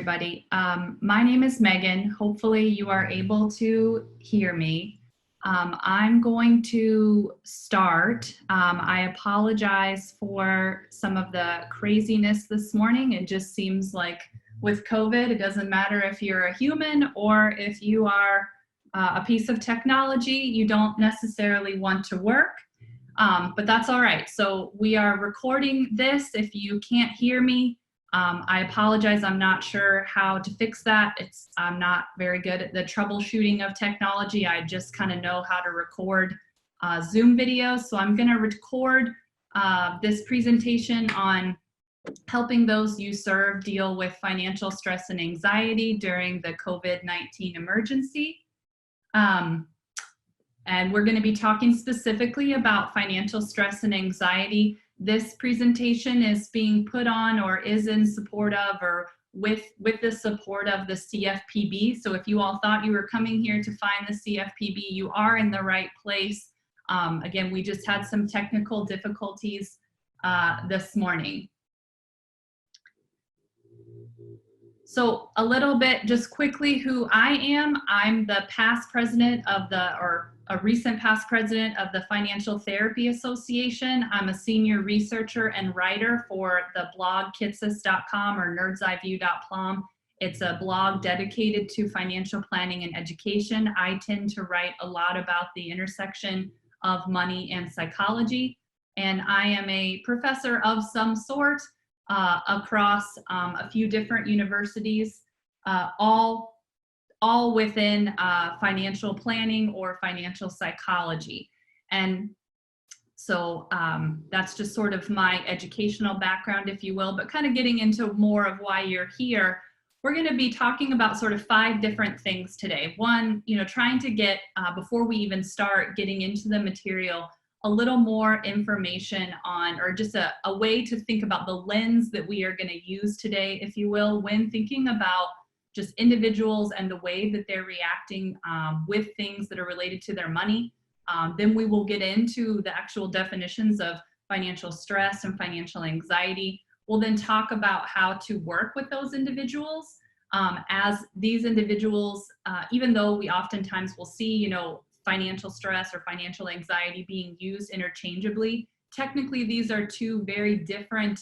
everybody. My name is Megan. Hopefully you are able to hear me. I'm going to start. I apologize for some of the craziness this morning. It just seems like with COVID, it doesn't matter if you're a human or if you are a piece of technology, you don't necessarily want to work, but that's all right. So we are recording this. If you can't hear me, I apologize. I'm not sure how to fix that. I'm not very good at the troubleshooting of technology. I just kind of know how to record Zoom videos. So I'm going to record this presentation on helping those you serve deal with financial stress and anxiety during the COVID-19 emergency. And we're going to be talking specifically about financial stress and anxiety. This presentation is being put on or is in support of or with the support of the CFPB. So if you all thought you were coming here to find the CFPB, you are in the right place. Again, we just had some technical difficulties this morning. So a little bit, just quickly, who I am. I'm the past president of a recent past president of the Financial Therapy Association. I'm a senior researcher and writer for the blog kitsis.com or nerdseiview.plum. It's a blog dedicated to financial planning and education. I tend to write a lot about the intersection of money and psychology. And I am a professor of some sort across a few different universities, all within financial planning or financial psychology. And so that's just sort of my educational background, if you will, but kind of getting into more of why you're here. We're going to be talking about sort of 5 different things today. One, trying to get, before we even start getting into the material, a little more information on, or just a way to think about the lens that we are going to use today, if you will, when thinking about just individuals and the way that they're reacting with things that are related to their money. Then we will get into the actual definitions of financial stress and financial anxiety. We'll then talk about how to work with those individuals as these individuals, even though we oftentimes will see, financial stress or financial anxiety being used interchangeably. Technically, these are two very different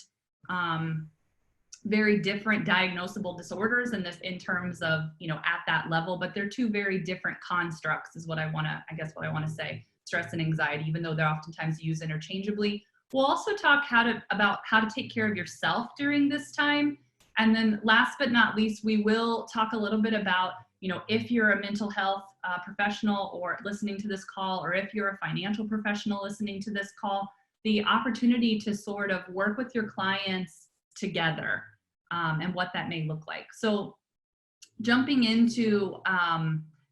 diagnosable disorders in terms of, at that level, but they're two very different constructs is what I want to say, stress and anxiety, even though they're oftentimes used interchangeably. We'll also talk about how to take care of yourself during this time. And then last but not least, we will talk a little bit about, if you're a mental health professional or listening to this call, or if you're a financial professional listening to this call, the opportunity to sort of work with your clients together and what that may look like. So jumping into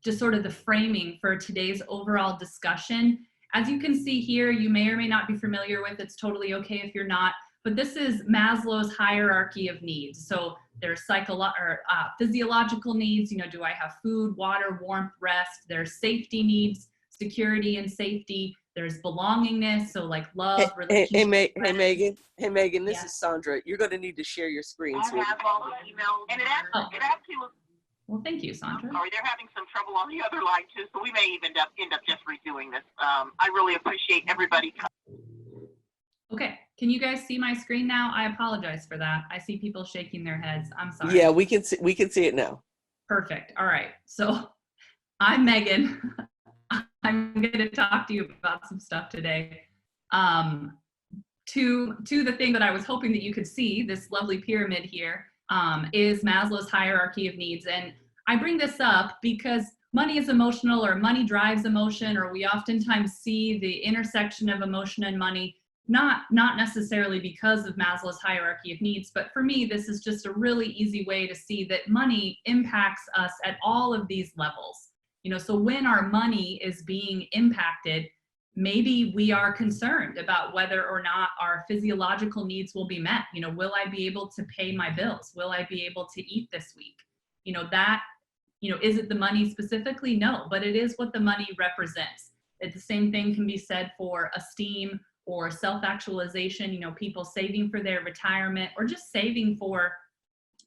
just sort of the framing for today's overall discussion, as you can see here, you may or may not be familiar with, it's totally okay if you're not, but this is Maslow's hierarchy of needs. So there's physiological needs, do I have food, water, warmth, rest? There's safety needs, security and safety. There's belongingness, so like love, relationship. Hey Megan, this is Sandra. You're going to need to share your screen. I have all the emails, and it actually was. Well, thank you, Sandra. I'm sorry, they're having some trouble on the other line too, so we may even end up just redoing this. I really appreciate everybody. Okay, can you guys see my screen now? I apologize for that. I see people shaking their heads. I'm sorry. Yeah, we can see it now. Perfect. All right. So I'm Megan. I'm going to talk to you about some stuff today. To the thing that I was hoping that you could see, this lovely pyramid here, is Maslow's hierarchy of needs. And I bring this up because money is emotional, or money drives emotion, or we oftentimes see the intersection of emotion and money, not necessarily because of Maslow's hierarchy of needs, but for me, this is just a really easy way to see that money impacts us at all of these levels. So when our money is being impacted, maybe we are concerned about whether or not our physiological needs will be met. Will I be able to pay my bills? Will I be able to eat this week? Is it the money specifically? No, but it is what the money represents. The same thing can be said for esteem or self-actualization, people saving for their retirement or just saving for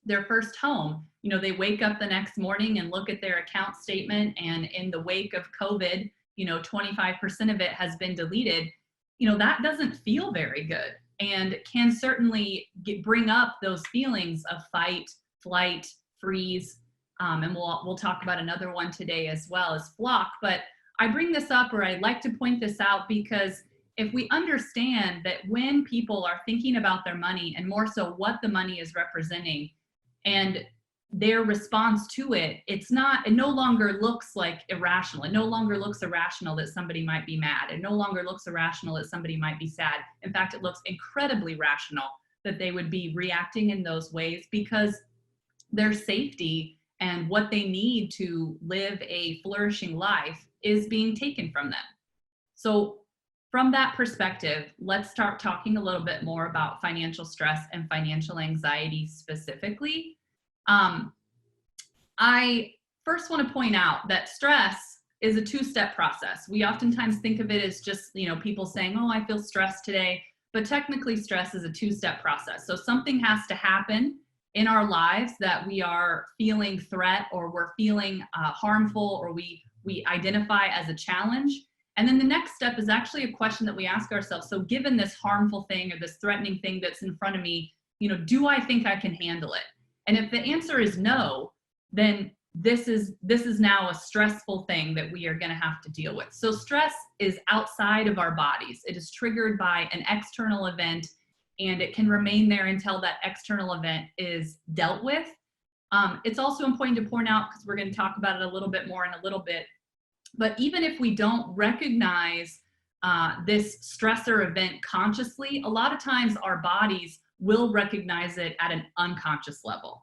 their first home. You know, they wake up the next morning and look at their account statement, and in the wake of COVID, you know, 25% of it has been deleted. You know, that doesn't feel very good, and can certainly bring up those feelings of fight, flight, freeze. And we'll talk about another one today as well as flock. But I bring this up, or I like to point this out, because if we understand that when people are thinking about their money, and more so what the money is representing and their response to it, it no longer looks like irrational. It no longer looks irrational that somebody might be mad. It no longer looks irrational that somebody might be sad. In fact, it looks incredibly rational that they would be reacting in those ways, because their safety and what they need to live a flourishing life is being taken from them. So from that perspective, let's start talking a little bit more about financial stress and financial anxiety specifically. I first want to point out that stress is a two-step process. We oftentimes think of it as just, you know, people saying, oh, I feel stressed today, but technically stress is a two-step process. So something has to happen in our lives that we are feeling threat, or we're feeling harmful, or we identify as a challenge. And then the next step is actually a question that we ask ourselves. So given this harmful thing or this threatening thing that's in front of me, you know, do I think I can handle it? And if the answer is no, then this is now a stressful thing that we are going to have to deal with. So stress is outside of our bodies. It is triggered by an external event, and it can remain there until that external event is dealt with. It's also important to point out, because we're going to talk about it a little bit more in a little bit, but even if we don't recognize this stressor event consciously, a lot of times our bodies will recognize it at an unconscious level.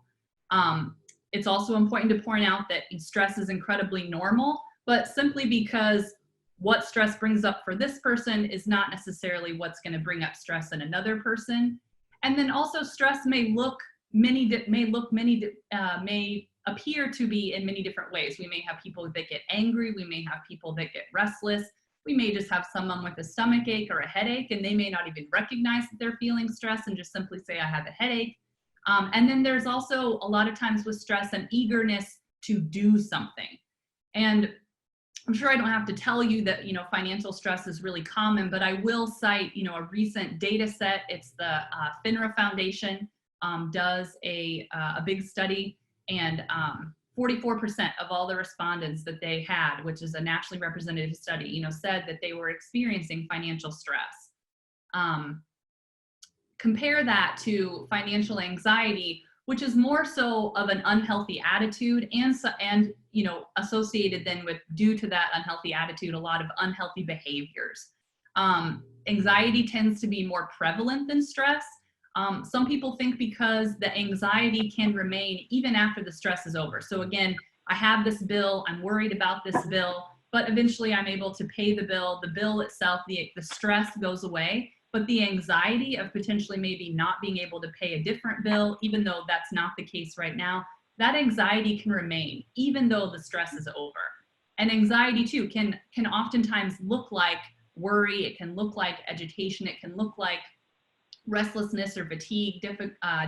It's also important to point out that stress is incredibly normal, but simply because what stress brings up for this person is not necessarily what's going to bring up stress in another person. And then also stress may appear to be in many different ways. We may have people that get angry. We may have people that get restless. We may just have someone with a stomach ache or a headache, and they may not even recognize that they're feeling stress and just simply say, I have a headache. And then there's also a lot of times with stress an eagerness to do something. And I'm sure I don't have to tell you that, you know, financial stress is really common, but I will cite, you know, a recent data set. It's the FINRA Foundation does a big study, and 44% of all the respondents that they had, which is a nationally representative study, you know, said that they were experiencing financial stress. Compare that to financial anxiety, which is more so of an unhealthy attitude, and you know, associated then with, due to that unhealthy attitude, a lot of unhealthy behaviors. Anxiety tends to be more prevalent than stress. Some people think because the anxiety can remain even after the stress is over. So again, I have this bill, I'm worried about this bill, but eventually I'm able to pay the bill. The bill itself, the stress goes away, but the anxiety of potentially maybe not being able to pay a different bill, even though that's not the case right now, that anxiety can remain even though the stress is over. And anxiety too can oftentimes look like worry, it can look like agitation, it can look like restlessness or fatigue,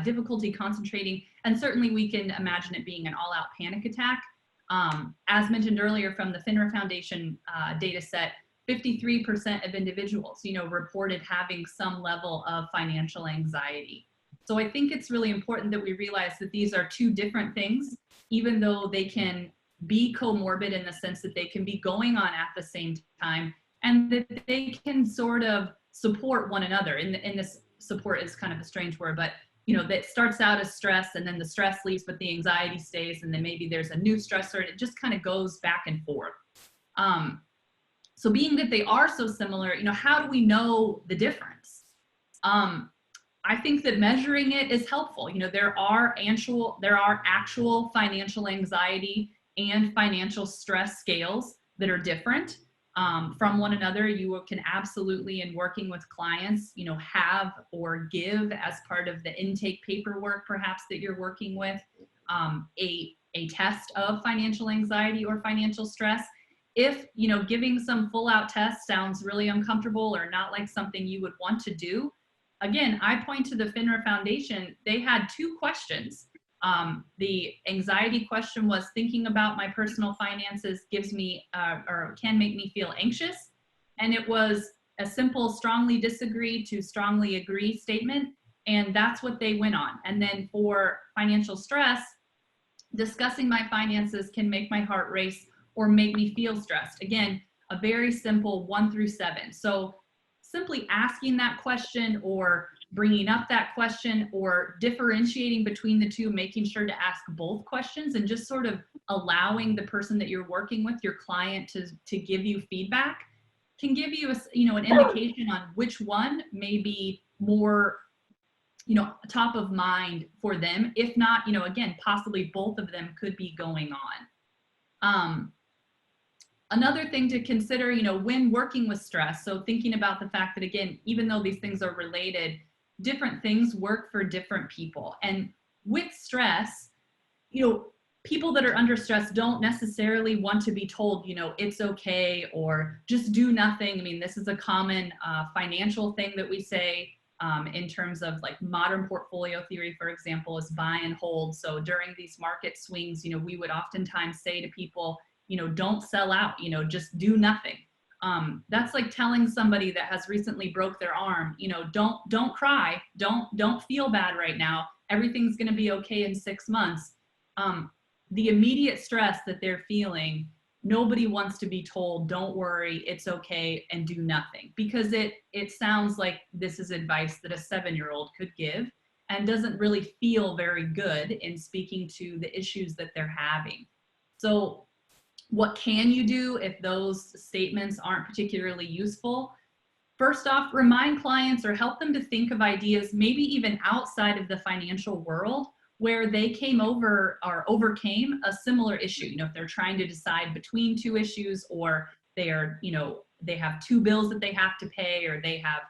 difficulty concentrating, and certainly we can imagine it being an all-out panic attack. As mentioned earlier from the FINRA Foundation data set, 53% of individuals, you know, reported having some level of financial anxiety. So I think it's really important that we realize that these are two different things, even though they can be comorbid in the sense that they can be going on at the same time, and that they can sort of support one another. In this, support is kind of a strange word, but you know, that starts out as stress, and then the stress leaves, but the anxiety stays, and then maybe there's a new stressor, and it just kind of goes back and forth. So being that they are so similar, you know, how do we know the difference? I think that measuring it is helpful. You know, there are actual financial anxiety and financial stress scales that are different from one another. You can absolutely, in working with clients, you know, have or give as part of the intake paperwork, perhaps, that you're working with, a test of financial anxiety or financial stress. If, you know, giving some full out tests sounds really uncomfortable or not like something you would want to do, again, I point to the FINRA Foundation. They had 2 questions The anxiety question was, thinking about my personal finances gives me or can make me feel anxious. And it was a simple strongly disagree to strongly agree statement. And that's what they went on. And then for financial stress, discussing my finances can make my heart race or make me feel stressed. Again, a very simple 1 through 7. So simply asking that question or bringing up that question or differentiating between the two, making sure to ask both questions and just sort of allowing the person that you're working with, your client, to give you feedback can give you an indication on which one may be more top of mind for them. If not, again, possibly both of them could be going on. Another thing to consider, when working with stress, so thinking about the fact that, again, even though these things are related, different things work for different people. And with stress, people that are under stress don't necessarily want to be told, it's okay, or just do nothing. I mean, this is a common financial thing that we say in terms of like modern portfolio theory, for example, is buy and hold. So during these market swings, we would oftentimes say to people, don't sell out, just do nothing. That's like telling somebody that has recently broke their arm, don't cry, don't feel bad right now. Everything's going to be okay in 6 months. The immediate stress that they're feeling, nobody wants to be told, don't worry, it's okay, and do nothing, because it sounds like this is advice that a 7-year-old could give and doesn't really feel very good in speaking to the issues that they're having. So what can you do if those statements aren't particularly useful? First off, remind clients or help them to think of ideas, maybe even outside of the financial world, where they came over or overcame a similar issue. If they're trying to decide between 2 issues, or they are, they have 2 bills that they have to pay, or they have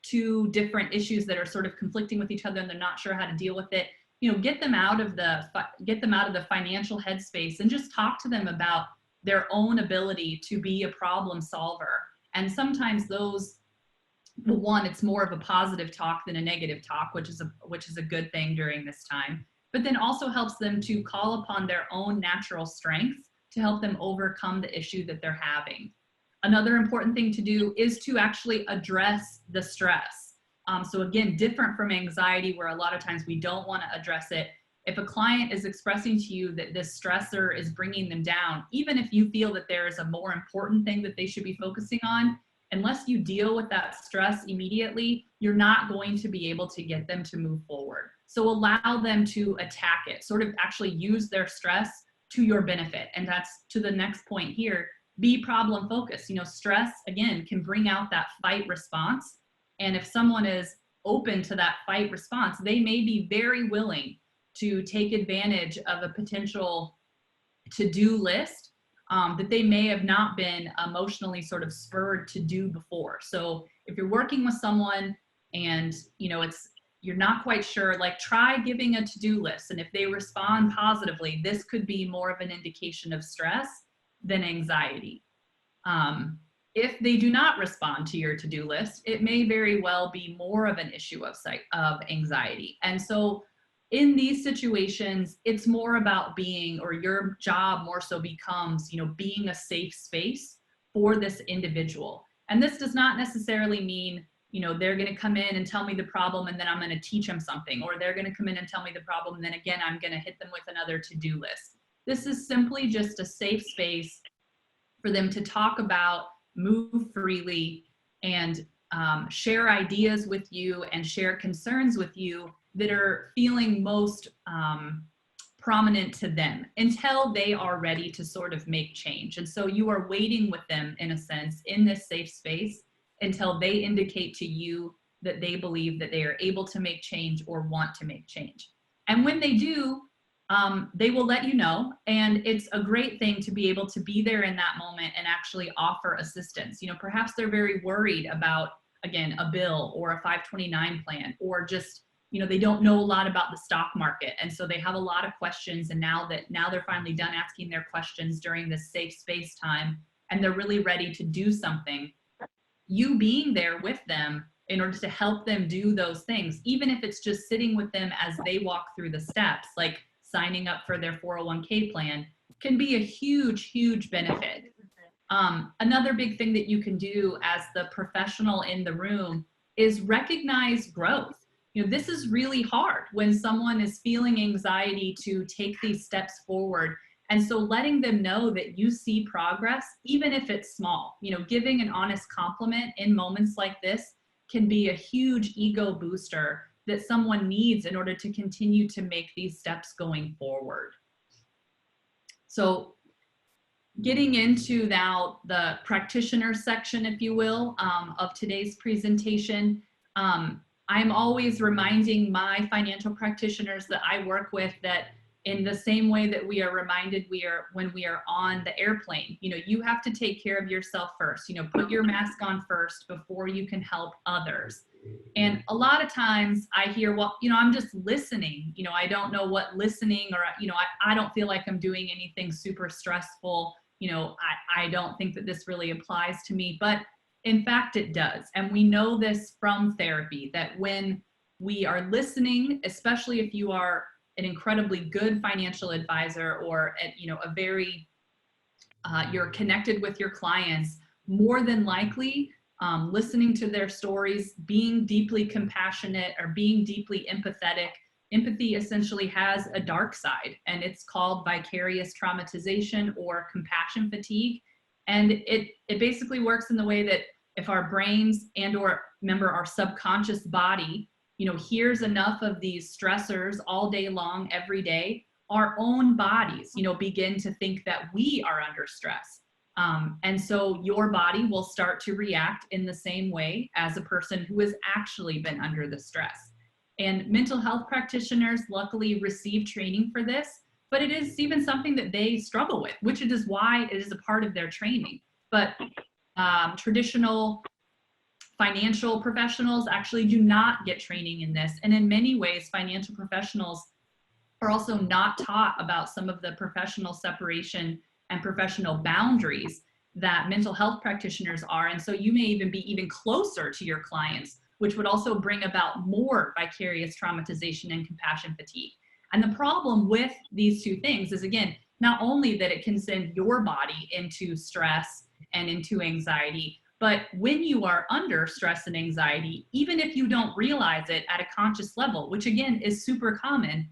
2 different issues that are sort of conflicting with each other and they're not sure how to deal with it. Get them out of the financial headspace and just talk to them about their own ability to be a problem solver. And sometimes those, well, one, it's more of a positive talk than a negative talk, which is a good thing during this time, but then also helps them to call upon their own natural strengths to help them overcome the issue that they're having. Another important thing to do is to actually address the stress. So again, different from anxiety, where a lot of times we don't want to address it. If a client is expressing to you that this stressor is bringing them down, even if you feel that there is a more important thing that they should be focusing on, unless you deal with that stress immediately, you're not going to be able to get them to move forward. So allow them to attack it, sort of actually use their stress to your benefit. And that's to the next point here, be problem focused. Stress, again, can bring out that fight response. And if someone is open to that fight response, they may be very willing to take advantage of a potential to-do list that they may have not been emotionally sort of spurred to do before. So if you're working with someone and you're not quite sure, like, try giving a to-do list. And if they respond positively, this could be more of an indication of stress than anxiety. If they do not respond to your to-do list, it may very well be more of an issue of anxiety. And so in these situations, it's more about being, or your job more so becomes, being a safe space for this individual. And this does not necessarily mean, they're going to come in and tell me the problem and then I'm going to teach them something, or they're going to come in and tell me the problem and then again, I'm going to hit them with another to-do list. This is simply just a safe space for them to talk about, move freely, and share ideas with you and share concerns with you that are feeling most prominent to them until they are ready to sort of make change. And so you are waiting with them, in a sense, in this safe space until they indicate to you that they believe that they are able to make change or want to make change. And when they do, they will let you know. And it's a great thing to be able to be there in that moment and actually offer assistance. Perhaps they're very worried about, again, a bill or a 529 plan, or just, they don't know a lot about the stock market. And so they have a lot of questions. And now they're finally done asking their questions during this safe space time, and they're really ready to do something. You being there with them in order to help them do those things, even if it's just sitting with them as they walk through the steps, like signing up for their 401k plan, can be a huge, huge benefit. Another big thing that you can do as the professional in the room is recognize growth. This is really hard when someone is feeling anxiety to take these steps forward. And so letting them know that you see progress, even if it's small, giving an honest compliment in moments like this can be a huge ego booster that someone needs in order to continue to make these steps going forward. So getting into now the practitioner section, if you will, of today's presentation, I'm always reminding my financial practitioners that I work with that in the same way that we are reminded when we are on the airplane, you have to take care of yourself first, put your mask on first before you can help others. And a lot of times I hear, well, I'm just listening, I don't know what listening, or, I don't feel like I'm doing anything super stressful. I don't think that this really applies to me, but in fact it does. And we know this from therapy, that when we are listening, especially if you are an incredibly good financial advisor or a very, you're connected with your clients, more than likely listening to their stories, being deeply compassionate or being deeply empathetic. Empathy essentially has a dark side, and it's called vicarious traumatization or compassion fatigue. And it basically works in the way that if our brains or remember our subconscious body, here's enough of these stressors all day long, every day, our own bodies, begin to think that we are under stress. And so your body will start to react in the same way as a person who has actually been under the stress. And mental health practitioners luckily receive training for this, but it is even something that they struggle with, which is why it is a part of their training. But traditional financial professionals actually do not get training in this. And in many ways, financial professionals are also not taught about some of the professional separation and professional boundaries that mental health practitioners are. And so you may even be even closer to your clients, which would also bring about more vicarious traumatization and compassion fatigue. And the problem with these two things is, again, not only that it can send your body into stress and into anxiety, but when you are under stress and anxiety, even if you don't realize it at a conscious level, which again is super common,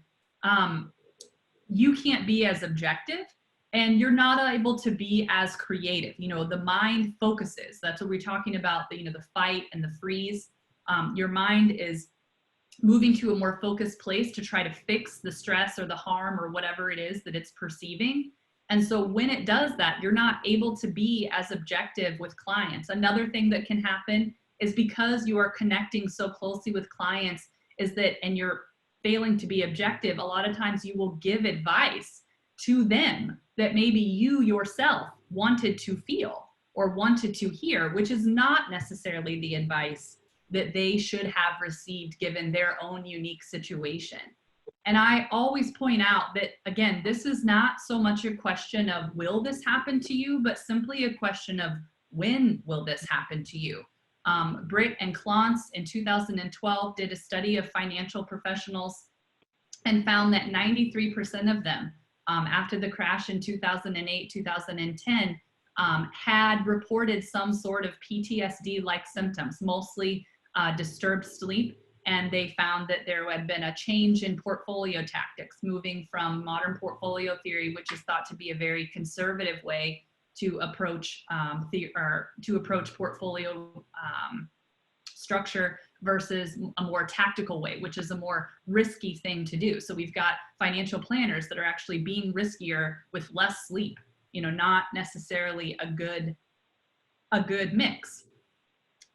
you can't be as objective and you're not able to be as creative. The mind focuses. That's what we're talking about, the fight and the freeze. Your mind is moving to a more focused place to try to fix the stress or the harm or whatever it is that it's perceiving. And so when it does that, you're not able to be as objective with clients. Another thing that can happen is because you are connecting so closely with clients and you're failing to be objective, a lot of times you will give advice to them that maybe you yourself wanted to feel or wanted to hear, which is not necessarily the advice that they should have received given their own unique situation. And I always point out that, again, this is not so much a question of will this happen to you, but simply a question of when will this happen to you. Britt and Clance in 2012 did a study of financial professionals and found that 93% of them, after the crash in 2008, 2010, had reported some sort of PTSD-like symptoms, mostly disturbed sleep. And they found that there had been a change in portfolio tactics, moving from modern portfolio theory, which is thought to be a very conservative way to approach portfolio structure, versus a more tactical way, which is a more risky thing to do. So we've got financial planners that are actually being riskier with less sleep, not necessarily a good mix.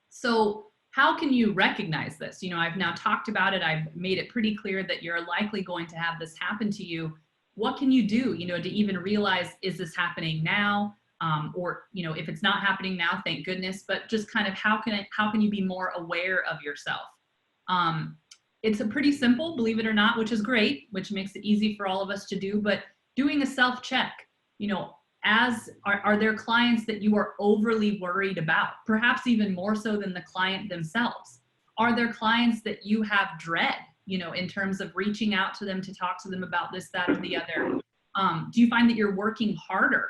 So how can you recognize this? I've now talked about it. I've made it pretty clear that you're likely going to have this happen to you. What can you do, to even realize, is this happening now? Or, if it's not happening now, thank goodness, but just kind of how can you be more aware of yourself? It's a pretty simple, believe it or not, which is great, which makes it easy for all of us to do, but doing a self-check, are there clients that you are overly worried about, perhaps even more so than the client themselves? Are there clients that you have dread, in terms of reaching out to them to talk to them about this, that, or the other? Do you find that you're working harder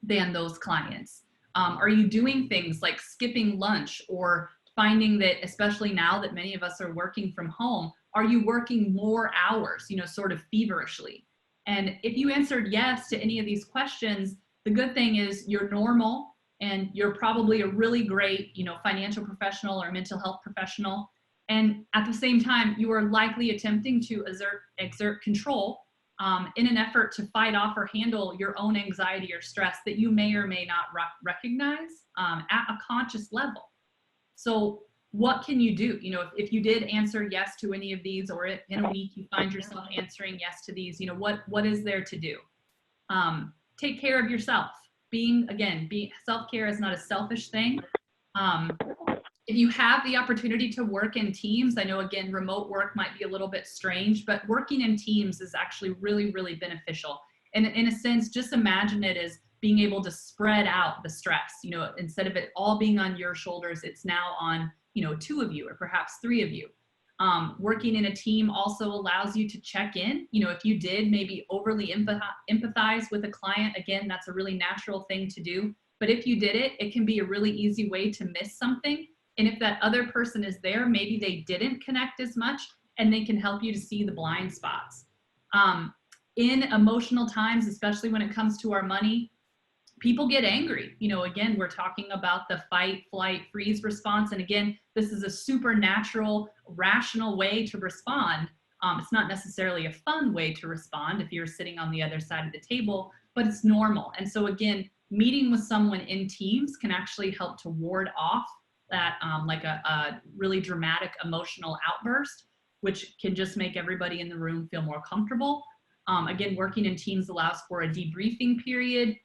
than those clients? Are you doing things like skipping lunch, or finding that, especially now that many of us are working from home, are you working more hours, sort of feverishly? And if you answered yes to any of these questions, the good thing is you're normal, and you're probably a really great, financial professional or mental health professional. And at the same time, you are likely attempting to exert control in an effort to fight off or handle your own anxiety or stress that you may or may not recognize at a conscious level. So what can you do? If you did answer yes to any of these, or if in a week you find yourself answering yes to these, what is there to do? Take care of yourself. Self-care is not a selfish thing. If you have the opportunity to work in teams, I know, again, remote work might be a little bit strange, but working in teams is actually really, really beneficial. And in a sense, just imagine it as being able to spread out the stress. Instead of it all being on your shoulders, it's now on, 2 of you or perhaps 3 of you. Working in a team also allows you to check in. If you did maybe overly empathize with a client, again, that's a really natural thing to do. But if you did it, it can be a really easy way to miss something. And if that other person is there, maybe they didn't connect as much, and they can help you to see the blind spots. In emotional times, especially when it comes to our money, people get angry. Again, we're talking about the fight, flight, freeze response. And again, this is a supernatural, rational way to respond. It's not necessarily a fun way to respond if you're sitting on the other side of the table, but it's normal. And so again, meeting with someone in teams can actually help to ward off that like a really dramatic emotional outburst, which can just make everybody in the room feel more comfortable. Again, working in teams allows for a debriefing period.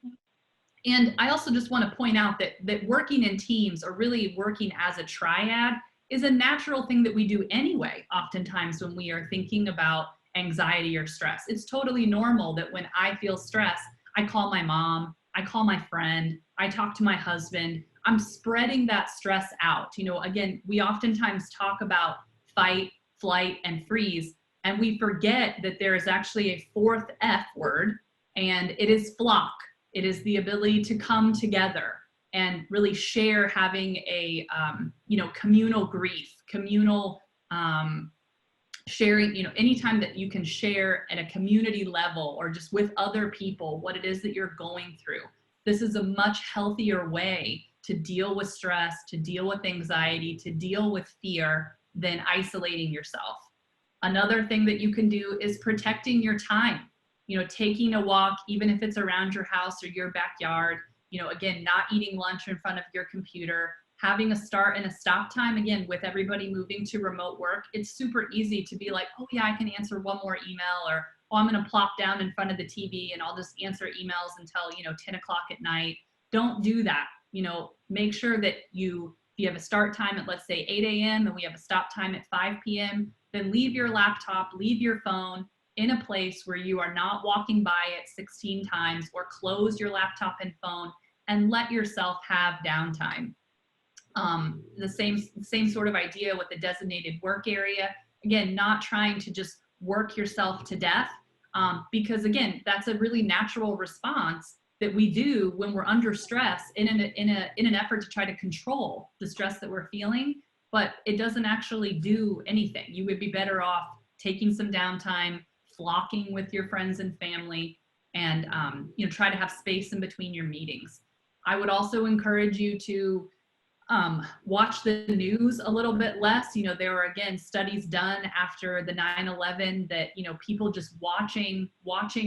And I also just want to point out that working in teams, or really working as a triad, is a natural thing that we do anyway, oftentimes when we are thinking about anxiety or stress. It's totally normal that when I feel stress, I call my mom, I call my friend, I talk to my husband. I'm spreading that stress out. Again, we oftentimes talk about fight, flight, and freeze, and we forget that there is actually a 4th F word, and it is flock. It is the ability to come together and really share, having a, communal grief, communal sharing, anytime that you can share at a community level or just with other people what it is that you're going through. This is a much healthier way to deal with stress, to deal with anxiety, to deal with fear than isolating yourself. Another thing that you can do is protecting your time. Taking a walk, even if it's around your house or your backyard, again, not eating lunch in front of your computer, having a start and a stop time. Again, with everybody moving to remote work, it's super easy to be like, oh yeah, I can answer one more email, or, oh, I'm going to plop down in front of the TV and I'll just answer emails until, 10 o'clock at night. Don't do that. Make sure that if you have a start time at, let's say, 8 a.m. and we have a stop time at 5 p.m., then leave your laptop, leave your phone in a place where you are not walking by it 16 times, or close your laptop and phone and let yourself have downtime. The same sort of idea with the designated work area. Again, not trying to just work yourself to death, because again, that's a really natural response that we do when we're under stress in an effort to try to control the stress that we're feeling, but it doesn't actually do anything. You would be better off taking some downtime, flocking with your friends and family, and try to have space in between your meetings. I would also encourage you to watch the news a little bit less. There were, again, studies done after the 9/11 that, people just watching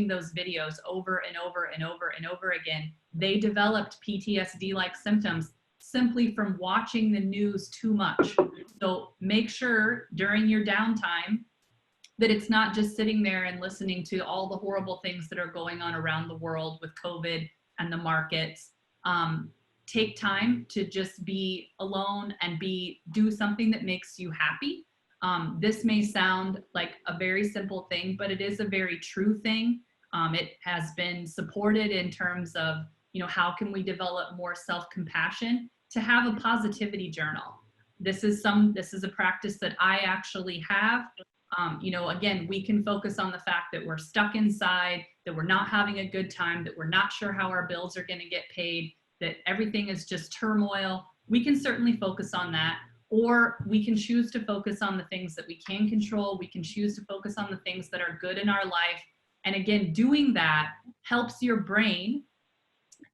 those videos over and over and over and over again, they developed PTSD-like symptoms simply from watching the news too much. So make sure during your downtime that it's not just sitting there and listening to all the horrible things that are going on around the world with COVID and the markets. Take time to just be alone and do something that makes you happy. This may sound like a very simple thing, but it is a very true thing. It has been supported in terms of, how can we develop more self-compassion, to have a positivity journal. this is a practice that I actually have. You know, again, we can focus on the fact that we're stuck inside, that we're not having a good time, that we're not sure how our bills are going to get paid, that everything is just turmoil. We can certainly focus on that, or we can choose to focus on the things that we can control. We can choose to focus on the things that are good in our life. And again, doing that helps your brain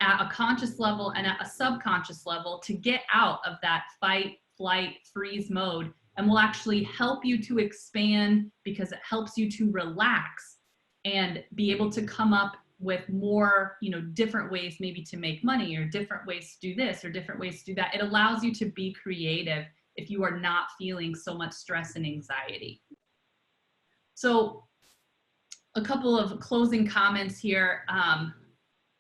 at a conscious level and at a subconscious level to get out of that fight, flight, freeze mode, and will actually help you to expand because it helps you to relax and be able to come up with more, you know, different ways maybe to make money, or different ways to do this or different ways to do that. It allows you to be creative if you are not feeling so much stress and anxiety. So a couple of closing comments here.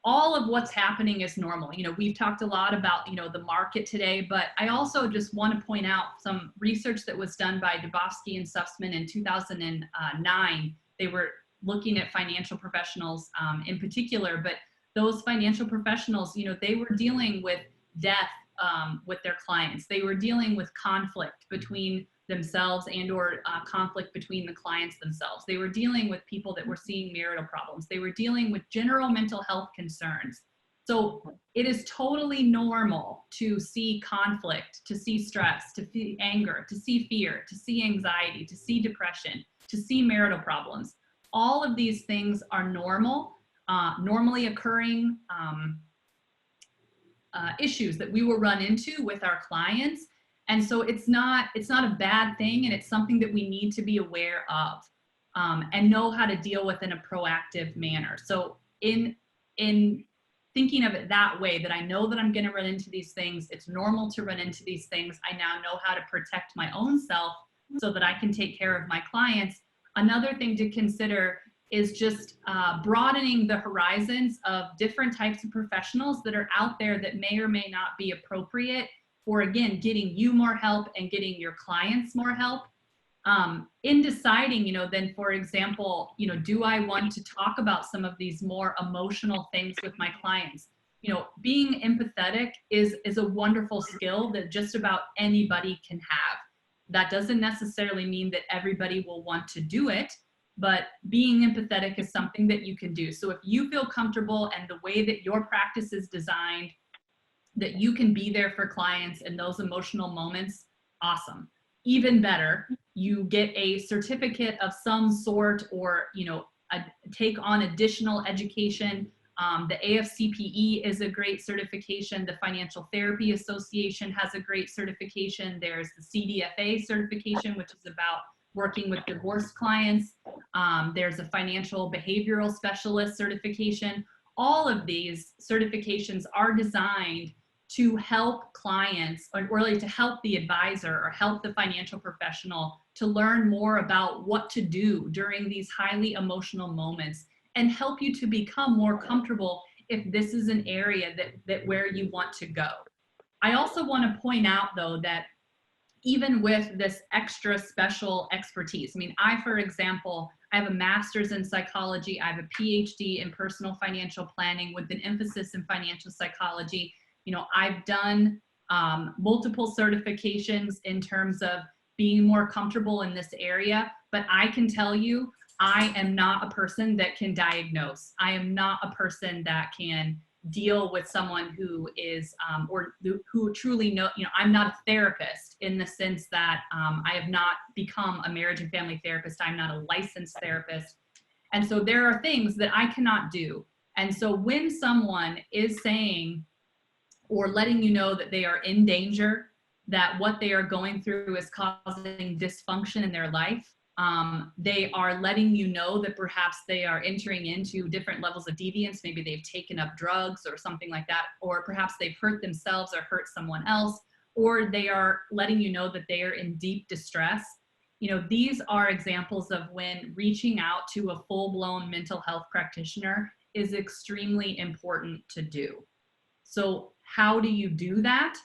All of what's happening is normal. You know, we've talked a lot about, you know, the market today, but I also just want to point out some research that was done by Dubofsky and Sussman in 2009. They were looking at financial professionals in particular, but those financial professionals, you know, they were dealing with death with their clients. They were dealing with conflict between themselves and or conflict between the clients themselves. They were dealing with people that were seeing marital problems. They were dealing with general mental health concerns. So it is totally normal to see conflict, to see stress, to see anger, to see fear, to see anxiety, to see depression, to see marital problems. All of these things are normal, normally occurring issues that we will run into with our clients. And so it's not a bad thing, and it's something that we need to be aware of and know how to deal with in a proactive manner. So in thinking of it that way, that I know that I'm going to run into these things, it's normal to run into these things, I now know how to protect my own self so that I can take care of my clients. Another thing to consider is just broadening the horizons of different types of professionals that are out there that may or may not be appropriate for, again, getting you more help and getting your clients more help. In deciding, you know, then for example, you know, do I want to talk about some of these more emotional things with my clients? You know, being empathetic is a wonderful skill that just about anybody can have. That doesn't necessarily mean that everybody will want to do it, but being empathetic is something that you can do. So if you feel comfortable and the way that your practice is designed, that you can be there for clients in those emotional moments, awesome. Even better, you get a certificate of some sort, or, you know, take on additional education. The AFCPE is a great certification. The Financial Therapy Association has a great certification. There's the CDFA certification, which is about working with divorce clients. There's a Financial Behavioral Specialist certification. All of these certifications are designed to help clients, or really to help the advisor or help the financial professional to learn more about what to do during these highly emotional moments, and help you to become more comfortable if this is an area that where you want to go. I also want to point out though that even with this extra special expertise, I mean, for example, I have a master's in psychology, I have a PhD in personal financial planning with an emphasis in financial psychology. You know, I've done multiple certifications in terms of being more comfortable in this area, but I can tell you, I am not a person that can diagnose. I am not a person that can deal with someone who is, or who truly know, you know, I'm not a therapist in the sense that I have not become a marriage and family therapist. I'm not a licensed therapist. And so there are things that I cannot do. And so when someone is saying, or letting you know that they are in danger, that what they are going through is causing dysfunction in their life, they are letting you know that perhaps they are entering into different levels of deviance. Maybe they've taken up drugs or something like that, or perhaps they've hurt themselves or hurt someone else, or they are letting you know that they are in deep distress. You know, these are examples of when reaching out to a full-blown mental health practitioner is extremely important to do. So how do you do that?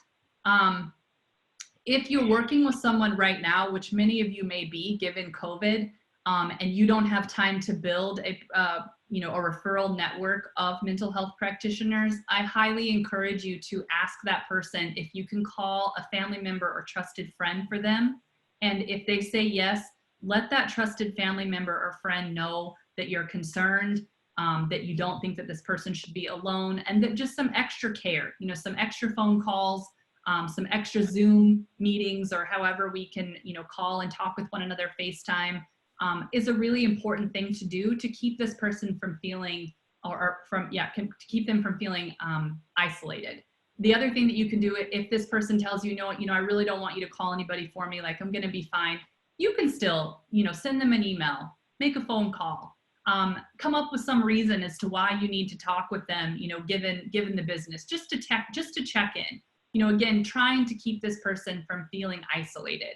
If you're working with someone right now, which many of you may be given COVID, and you don't have time to build a you know, a referral network of mental health practitioners, I highly encourage you to ask that person if you can call a family member or trusted friend for them. And if they say yes, let that trusted family member or friend know that you're concerned, that you don't think that this person should be alone, and that just some extra care, you know, some extra phone calls, some extra Zoom meetings, or however we can, you know, call and talk with one another, FaceTime, is a really important thing to do to keep this person from feeling, to keep them from feeling isolated. The other thing that you can do, if this person tells you, no, you know, I really don't want you to call anybody for me, like I'm going to be fine, you can still, you know, send them an email, make a phone call, come up with some reason as to why you need to talk with them, you know, given the business, just to check in, you know, again, trying to keep this person from feeling isolated.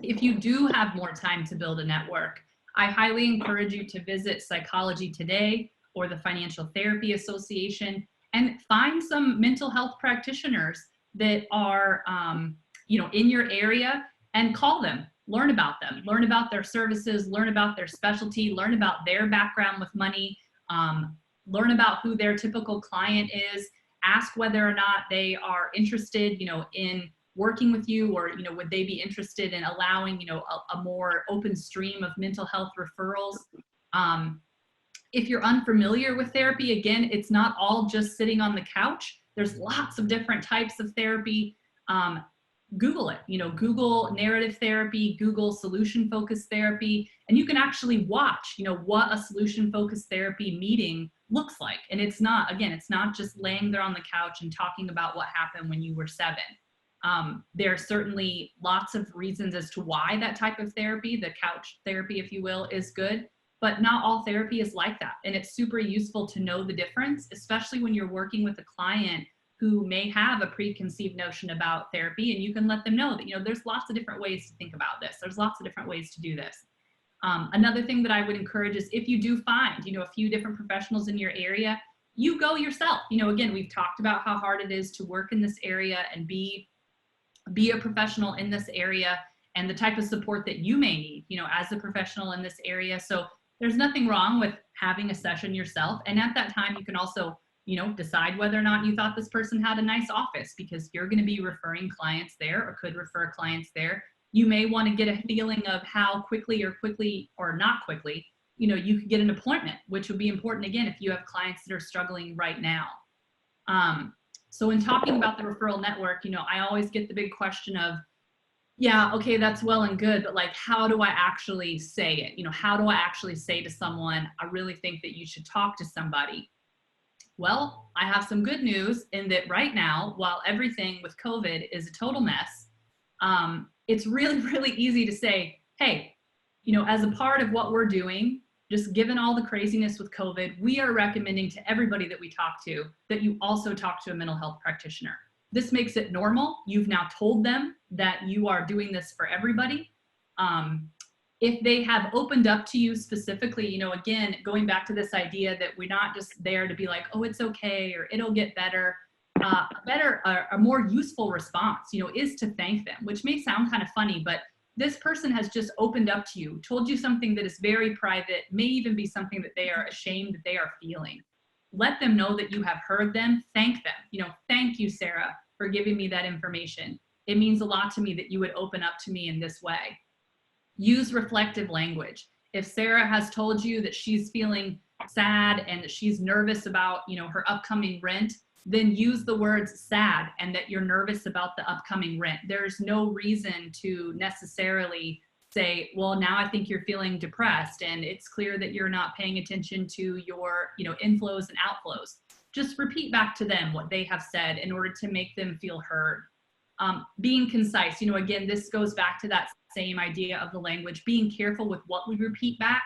If you do have more time to build a network, I highly encourage you to visit Psychology Today or the Financial Therapy Association and find some mental health practitioners that are, you know, in your area, and call them, learn about them, learn about their services, learn about their specialty, learn about their background with money, learn about who their typical client is, ask whether or not they are interested, you know, in working with you, or, you know, would they be interested in allowing, you know, a more open stream of mental health referrals. If you're unfamiliar with therapy, again, it's not all just sitting on the couch. There's lots of different types of therapy. Google it, you know, Google narrative therapy, Google solution focused therapy, and you can actually watch, you know, what a solution focused therapy meeting looks like. And it's not, again, it's not just laying there on the couch and talking about what happened when you were 7. There are certainly lots of reasons as to why that type of therapy, the couch therapy, if you will, is good, but not all therapy is like that. And it's super useful to know the difference, especially when you're working with a client who may have a preconceived notion about therapy, and you can let them know that, you know, there's lots of different ways to think about this. There's lots of different ways to do this. Another thing that I would encourage is, if you do find, you know, a few different professionals in your area, you go yourself. You know, again, we've talked about how hard it is to work in this area and be a professional in this area, and the type of support that you may need, you know, as a professional in this area. So there's nothing wrong with having a session yourself. And at that time, you can also, you know, decide whether or not you thought this person had a nice office, because you're going to be referring clients there, or could refer clients there. You may want to get a feeling of how quickly or not quickly, you know, you could get an appointment, which would be important, again, if you have clients that are struggling right now. So in talking about the referral network, you know, I always get the big question of, yeah, okay, that's well and good, but like, how do I actually say it? You know, how do I actually say to someone, I really think that you should talk to somebody? Well, I have some good news in that right now, while everything with COVID is a total mess, it's really, really easy to say, hey, you know, as a part of what we're doing, just given all the craziness with COVID, we are recommending to everybody that we talk to that you also talk to a mental health practitioner. This makes it normal. You've now told them that you are doing this for everybody. If they have opened up to you specifically, you know, again, going back to this idea that we're not just there to be like, oh, it's okay, or it'll get better. A more useful response, you know, is to thank them, which may sound kind of funny, but this person has just opened up to you, told you something that is very private, may even be something that they are ashamed that they are feeling. Let them know that you have heard them. Thank them. You know, thank you, Sarah, for giving me that information. It means a lot to me that you would open up to me in this way. Use reflective language. If Sarah has told you that she's feeling sad and that she's nervous about, you know, her upcoming rent, then use the words sad and that you're nervous about the upcoming rent. There's no reason to necessarily say, well, now I think you're feeling depressed and it's clear that you're not paying attention to your, you know, inflows and outflows. Just repeat back to them what they have said in order to make them feel heard. Being concise, you know, again, this goes back to that same idea of the language, being careful with what we repeat back.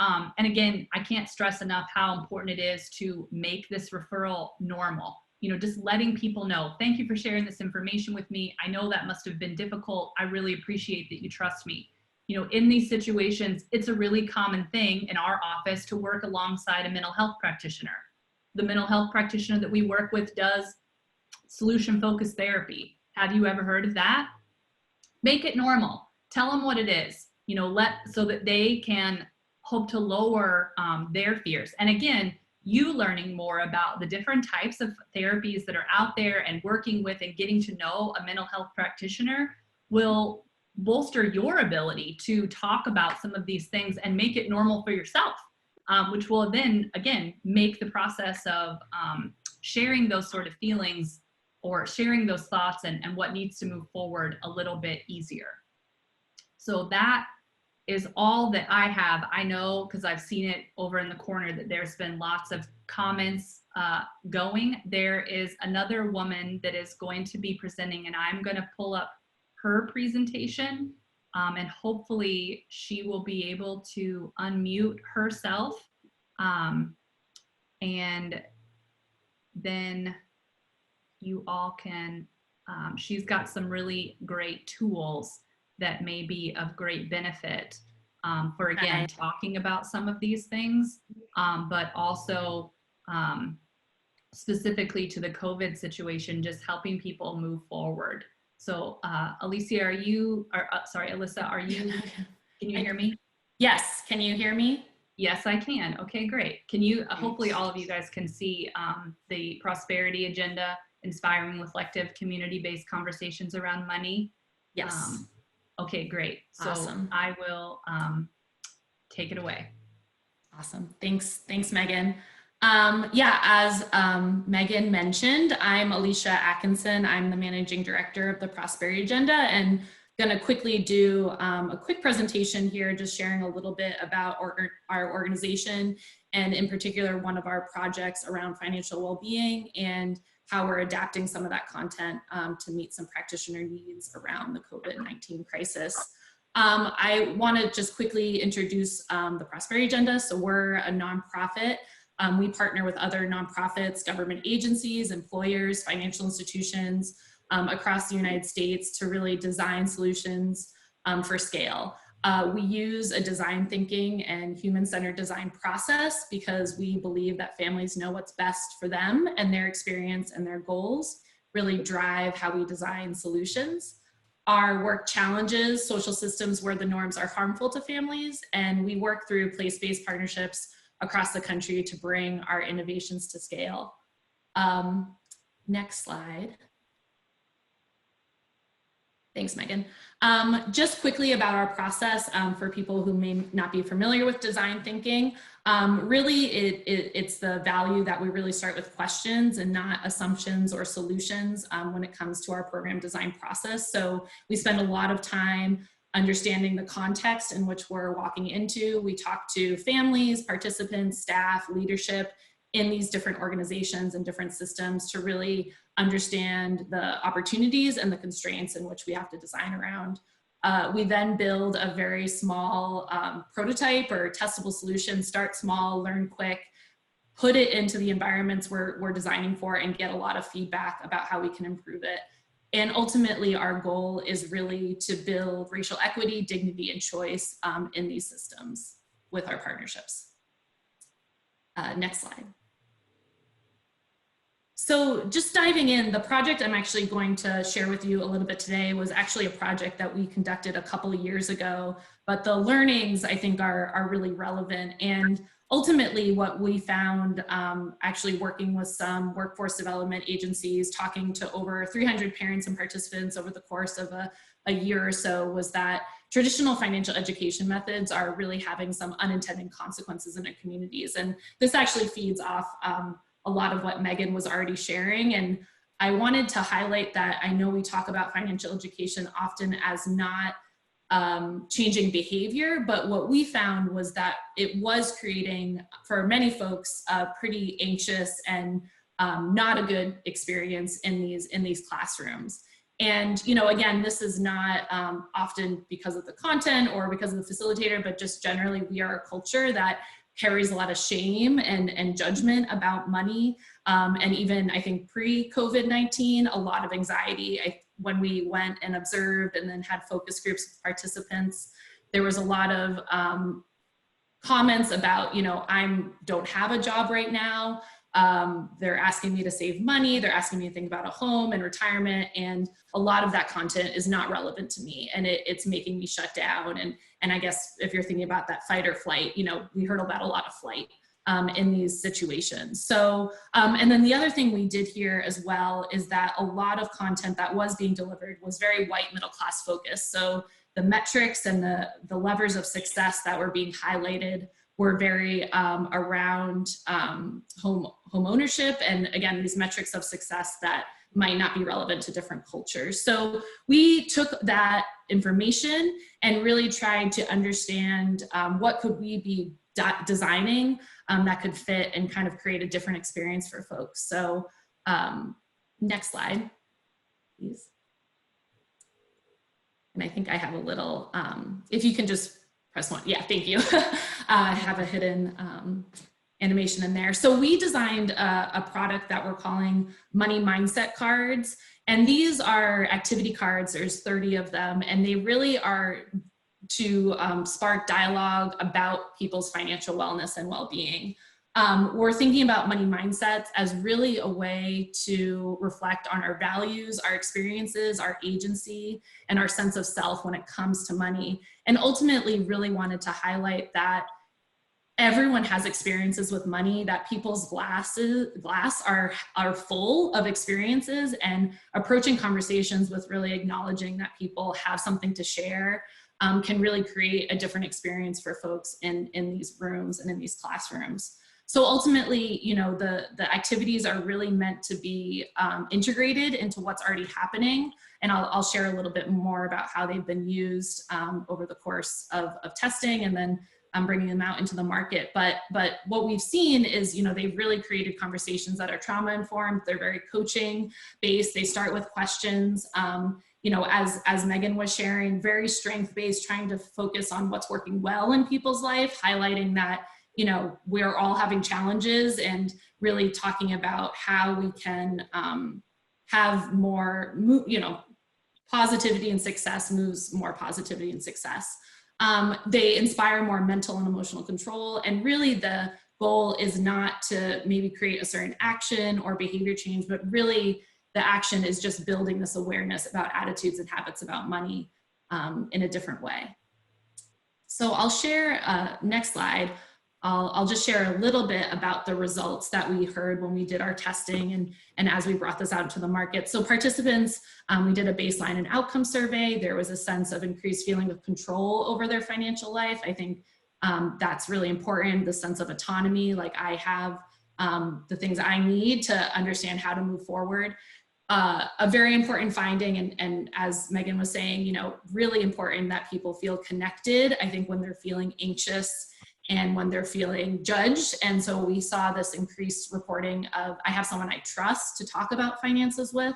And again, I can't stress enough how important it is to make this referral normal. You know, just letting people know, thank you for sharing this information with me. I know that must have been difficult. I really appreciate that you trust me. You know, in these situations, it's a really common thing in our office to work alongside a mental health practitioner. The mental health practitioner that we work with does solution-focused therapy. Have you ever heard of that? Make it normal. Tell them what it is. You know, so that they can hope to lower their fears. And again, you learning more about the different types of therapies that are out there and working with and getting to know a mental health practitioner will bolster your ability to talk about some of these things and make it normal for yourself, which will then, again, make the process of sharing those sort of feelings or sharing those thoughts and what needs to move forward a little bit easier. So that is all that I have. I know, because I've seen it over in the corner, that there's been lots of comments going. There is another woman that is going to be presenting, and I'm going to pull up her presentation, and hopefully she will be able to unmute herself, and then you all can, she's got some really great tools that may be of great benefit for, again, talking about some of these things, but also specifically to the COVID situation, just helping people move forward. So Alicia, Alyssa, are you, can you hear me? Yes, can you hear me? Yes, I can. Okay, great. Can you, hopefully all of you guys can see the prosperity agenda, inspiring reflective community-based conversations around money. Yes. Okay, great. So Awesome. I will take it away. Awesome. Thanks, Meghan. Yeah, as Meghan mentioned, I'm Alicia Atkinson. I'm the Managing Director of the Prosperity Agenda, and going to quickly do a quick presentation here, just sharing a little bit about our organization, and in particular, one of our projects around financial well-being and how we're adapting some of that content to meet some practitioner needs around the COVID-19 crisis. I want to just quickly introduce the Prosperity Agenda. So we're a nonprofit. We partner with other nonprofits, government agencies, employers, financial institutions across the United States to really design solutions for scale. We use a design thinking and human-centered design process because we believe that families know what's best for them, and their experience and their goals really drive how we design solutions. Our work challenges social systems where the norms are harmful to families, and we work through place-based partnerships across the country to bring our innovations to scale. Next slide. Thanks, Meghan. Just quickly about our process for people who may not be familiar with design thinking. Really, it's the value that we really start with questions and not assumptions or solutions when it comes to our program design process. So we spend a lot of time understanding the context in which we're walking into. We talk to families, participants, staff, leadership in these different organizations and different systems to really understand the opportunities and the constraints in which we have to design around. We then build a very small prototype or testable solution, start small, learn quick, put it into the environments we're designing for, and get a lot of feedback about how we can improve it. And ultimately, our goal is really to build racial equity, dignity, and choice in these systems with our partnerships. Next slide. So just diving in, the project I'm actually going to share with you a little bit today was actually a project that we conducted a couple of years ago, but the learnings I think are really relevant. And ultimately what we found actually working with some workforce development agencies, talking to over 300 parents and participants over the course of a year or so, was that traditional financial education methods are really having some unintended consequences in our communities. And this actually feeds off a lot of what Meghan was already sharing. And I wanted to highlight that I know we talk about financial education often as not changing behavior, but what we found was that it was creating, for many folks, a pretty anxious and not a good experience in these classrooms. And, you know, again, this is not often because of the content or because of the facilitator, but just generally we are a culture that carries a lot of shame and judgment about money. And even, I think, pre-COVID-19, a lot of anxiety. When we went and observed and then had focus groups with participants, there was a lot of comments about, you know, I don't have a job right now. They're asking me to save money. They're asking me to think about a home and retirement. And a lot of that content is not relevant to me. And it's making me shut down. And I guess if you're thinking about that fight or flight, you know, we heard about a lot of flight in these situations. So, and then the other thing we did here as well is that a lot of content that was being delivered was very white middle class focused. So the metrics and the levers of success that were being highlighted were very around home ownership. And again, these metrics of success that might not be relevant to different cultures. So we took that information and really tried to understand what could we be designing that could fit and kind of create a different experience for folks. So next slide, please. And I think I have a little, if you can just press one. Yeah, thank you. I have a hidden animation in there. So we designed a product that we're calling Money Mindset Cards. And these are activity cards. There's 30 of them. And they really are to spark dialogue about people's financial wellness and well-being. We're thinking about money mindsets as really a way to reflect on our values, our experiences, our agency, and our sense of self when it comes to money. And ultimately really wanted to highlight that everyone has experiences with money, that people's glass are full of experiences, and approaching conversations with really acknowledging that people have something to share can really create a different experience for folks in these rooms and in these classrooms. So ultimately, you know, the activities are really meant to be integrated into what's already happening. And I'll share a little bit more about how they've been used over the course of testing and then bringing them out into the market. But what we've seen is, you know, they've really created conversations that are trauma informed. They're very coaching based. They start with questions. You know, as Meghan was sharing, very strength based, trying to focus on what's working well in people's life, highlighting that, you know, we're all having challenges, and really talking about how we can have more, you know, positivity and success moves more positivity and success. They inspire more mental and emotional control. And really the goal is not to maybe create a certain action or behavior change, but really the action is just building this awareness about attitudes and habits about money in a different way. So I'll share, next slide. I'll just share a little bit about the results that we heard when we did our testing and as we brought this out to the market. So participants, we did a baseline and outcome survey. There was a sense of increased feeling of control over their financial life. I think that's really important, the sense of autonomy, like I have the things I need to understand how to move forward. A very important finding, and as Meghan was saying, you know, really important that people feel connected. I think when they're feeling anxious and when they're feeling judged. And so we saw this increased reporting of, I have someone I trust to talk about finances with,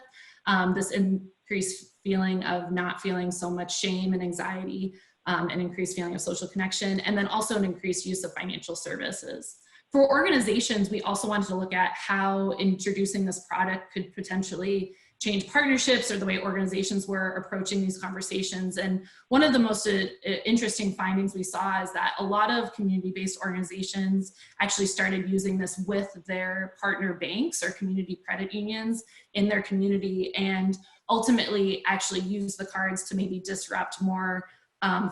this increased feeling of not feeling so much shame and anxiety, an increased feeling of social connection, and then also an increased use of financial services. For organizations, we also wanted to look at how introducing this product could potentially change partnerships or the way organizations were approaching these conversations. And one of the most interesting findings we saw is that a lot of community-based organizations actually started using this with their partner banks or community credit unions in their community, and ultimately actually use the cards to maybe disrupt more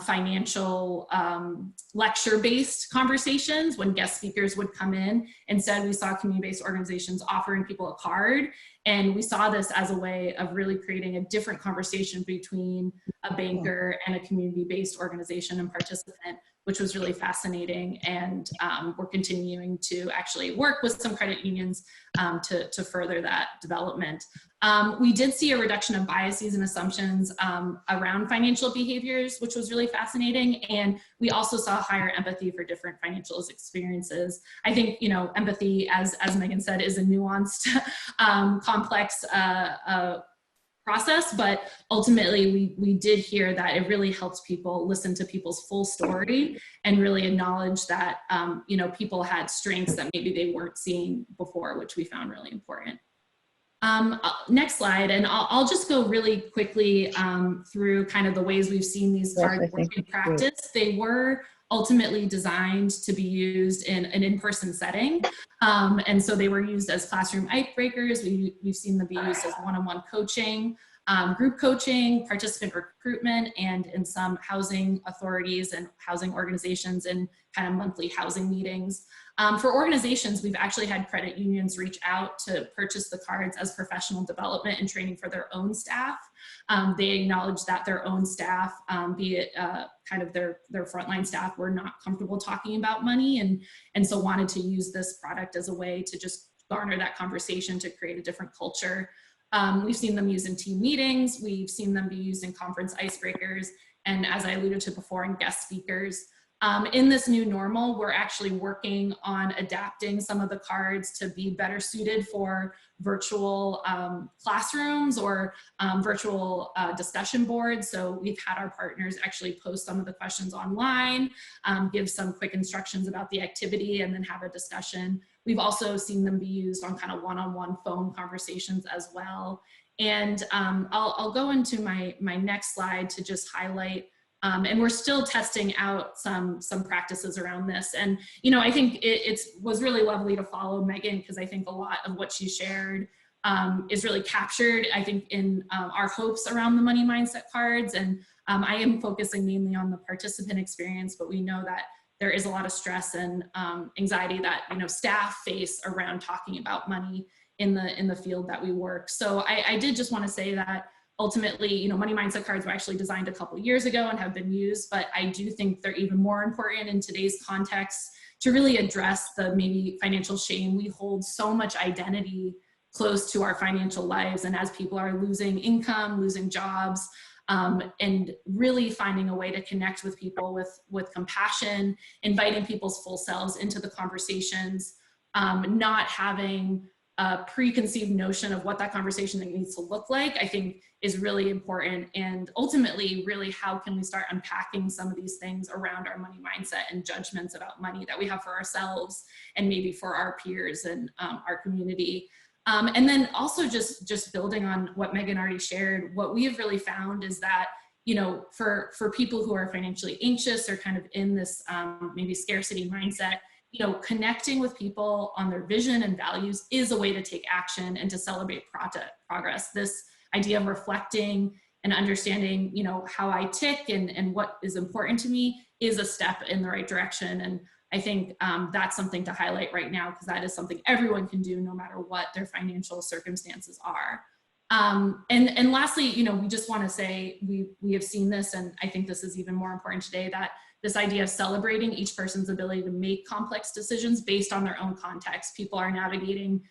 financial lecture-based conversations when guest speakers would come in. Instead, we saw community-based organizations offering people a card, and we saw this as a way of really creating a different conversation between a banker and a community-based organization and participant, which was really fascinating. And we're continuing to actually work with some credit unions to further that development. We did see a reduction of biases and assumptions around financial behaviors, which was really fascinating. And we also saw higher empathy for different financial experiences. I think, you know, empathy, as Meghan said, is a nuanced, complex process, but ultimately we did hear that it really helps people listen to people's full story and really acknowledge that, you know, people had strengths that maybe they weren't seeing before, which we found really important. Next slide, and I'll just go really quickly through kind of the ways we've seen these cards work in practice. They were ultimately designed to be used in an in-person setting. And so they were used as classroom icebreakers. We've seen them be used as one-on-one coaching, group coaching, participant recruitment, and in some housing authorities and housing organizations and kind of monthly housing meetings. For organizations, we've actually had credit unions reach out to purchase the cards as professional development and training for their own staff. They acknowledge that their own staff, be it kind of their frontline staff, were not comfortable talking about money, and so wanted to use this product as a way to just garner that conversation to create a different culture. We've seen them used in team meetings. We've seen them be used in conference icebreakers, and as I alluded to before, in guest speakers. In this new normal, we're actually working on adapting some of the cards to be better suited for virtual classrooms or virtual discussion boards. So we've had our partners actually post some of the questions online, give some quick instructions about the activity, and then have a discussion. We've also seen them be used on kind of one-on-one phone conversations as well. And I'll go into my next slide to just highlight, and we're still testing out some practices around this. And, you know, I think it was really lovely to follow Meghaan, because I think a lot of what she shared is really captured, I think, in our hopes around the money mindset cards. And I am focusing mainly on the participant experience, but we know that there is a lot of stress and anxiety that, you know, staff face around talking about money in the field that we work. So I did just want to say that ultimately, you know, money mindset cards were actually designed a couple of years ago and have been used, but I do think they're even more important in today's context to really address the maybe financial shame. We hold so much identity close to our financial lives, and as people are losing income, losing jobs, and really finding a way to connect with people with compassion, inviting people's full selves into the conversations, not having a preconceived notion of what that conversation needs to look like, I think is really important. And ultimately, really, how can we start unpacking some of these things around our money mindset and judgments about money that we have for ourselves and maybe for our peers and our community. And then also just building on what Meghaan already shared, what we have really found is that, you know, for people who are financially anxious or kind of in this maybe scarcity mindset, you know, connecting with people on their vision and values is a way to take action and to celebrate progress. This idea of reflecting and understanding, you know, how I tick and what is important to me is a step in the right direction. And I think that's something to highlight right now, because that is something everyone can do no matter what their financial circumstances are. And lastly, you know, we just want to say we have seen this, and I think this is even more important today, that this idea of celebrating each person's ability to make complex decisions based on their own context. People are navigating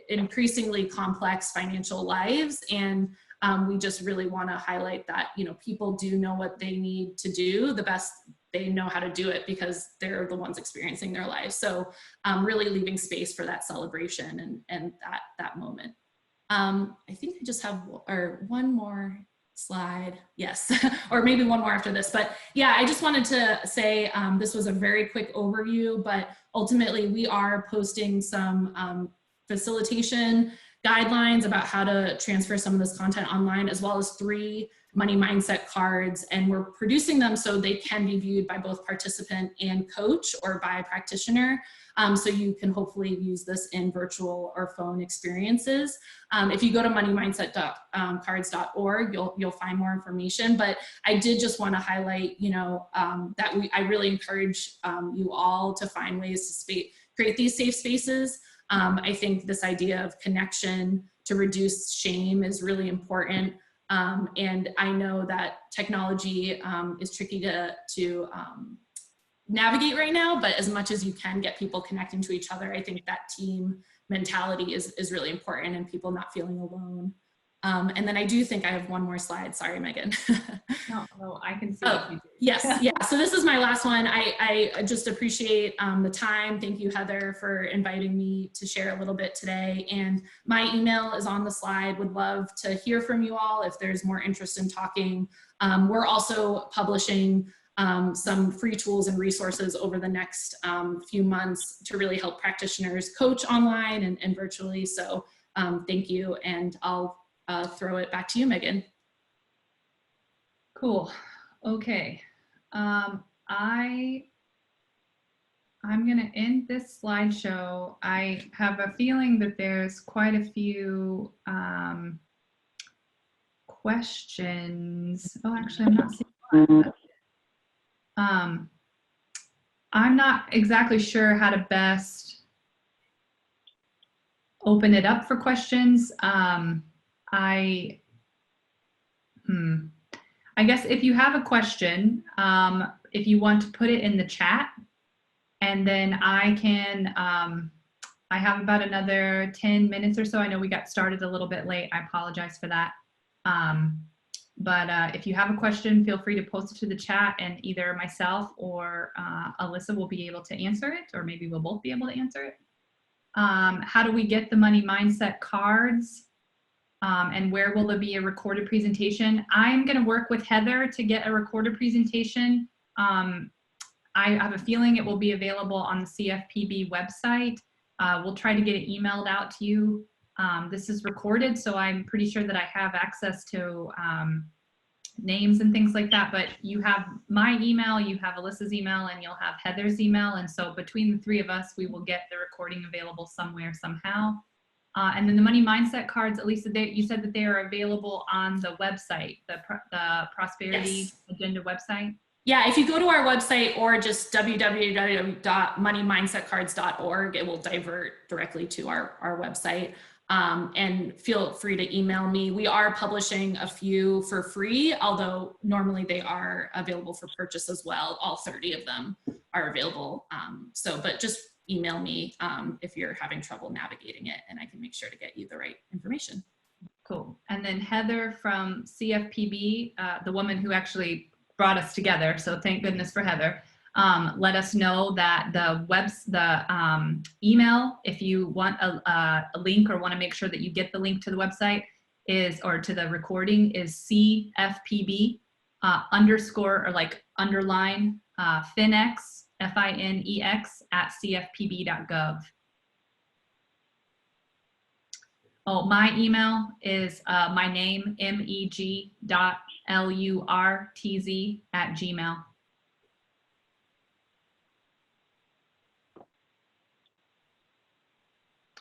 increasingly complex financial lives, and we just really want to highlight that, you know, people do know what they need to do the best they know how to do it, because they're the ones experiencing their lives. So really leaving space for that celebration and that moment. I think I just have one more slide. Yes, or maybe one more after this. But yeah, I just wanted to say this was a very quick overview, but ultimately we are posting some facilitation guidelines about how to transfer some of this content online, as well as 3 money mindset cards, and we're producing them so they can be viewed by both participant and coach, or by a practitioner. So you can hopefully use this in virtual or phone experiences. If you go to moneymindset.cards.org, you'll find more information. But I did just want to highlight, you know, that I really encourage you all to find ways to create these safe spaces. I think this idea of connection to reduce shame is really important. And I know that technology is tricky to navigate right now, but as much as you can get people connecting to each other, I think that team mentality is really important, and people not feeling alone. And then I do think I have one more slide. Sorry, Meghaan. No, I can see. Oh, yes, yeah. So this is my last one. I just appreciate the time. Thank you, Heather, for inviting me to share a little bit today. And my email is on the slide. Would love to hear from you all if there's more interest in talking. We're also publishing some free tools and resources over the next few months to really help practitioners coach online and virtually. So thank you, and I'll throw it back to you, Meghaan. Cool. Okay. I'm going to end this slideshow. I have a feeling that there's quite a few questions. Oh, actually, I'm not seeing one. I'm not exactly sure how to best open it up for questions. I guess if you have a question, if you want to put it in the chat, and then I can, I have about another 10 minutes or so. I know we got started a little bit late. I apologize for that. But if you have a question, feel free to post it to the chat, and either myself or Alyssa will be able to answer it, or maybe we'll both be able to answer it. How do we get the money mindset cards? And where will there be a recorded presentation? I'm going to work with Heather to get a recorded presentation. I have a feeling it will be available on the CFPB website. We'll try to get it emailed out to you. This is recorded, so I'm pretty sure that I have access to names and things like that, but you have my email, you have Alyssa's email, and you'll have Heather's email. And so between the three of us, we will get the recording available somewhere, somehow. And then the money mindset cards, Elisa, you said that they are available on the website, the Prosperity Agenda website? Yeah, if you go to our website or just www.moneymindsetcards.org, it will divert directly to our website. And feel free to email me. We are publishing a few for free, although normally they are available for purchase as well. All 30 of them are available. But just email me if you're having trouble navigating it, and I can make sure to get you the right information. Cool. And then Heather from CFPB, the woman who actually brought us together, so thank goodness for Heather, let us know that the email, if you want a link or want to make sure that you get the link to the website, or to the recording, is CFPB underscore, or like underline FinEx, FINEX @cfpb.gov. Oh, my email is my name, meg.lurtz@gmail.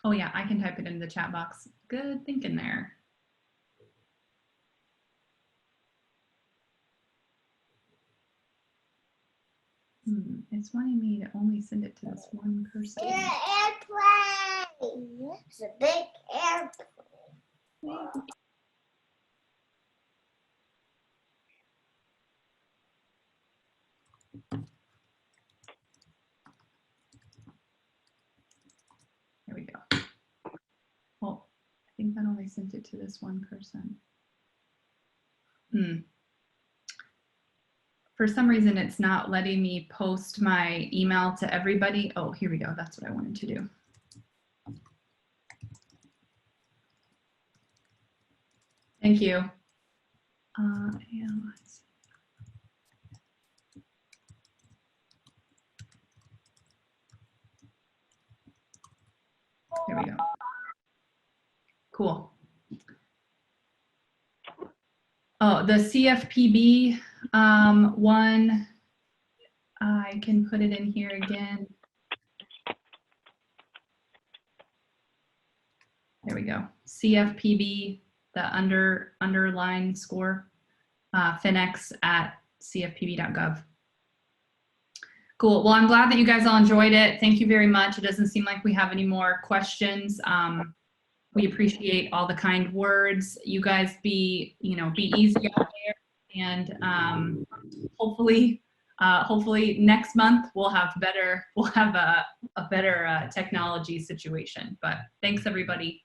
Oh yeah, I can type it into the chat box. Good thinking there. It's wanting me to only send it to this one person. Airplane. It's a big airplane. There we go. Well, I think that only sent it to this one person. For some reason, it's not letting me post my email to everybody. Oh, here we go. That's what I wanted to do. Thank you. There we go. Cool. Oh, the CFPB one, I can put it in here again. There we go. CFPB, the underline score, FinEx @cfpb.gov. Cool. Well, I'm glad that you guys all enjoyed it. Thank you very much. It doesn't seem like we have any more questions. We appreciate all the kind words. You guys be easy out there, and hopefully next month we'll have a better technology situation. But thanks everybody.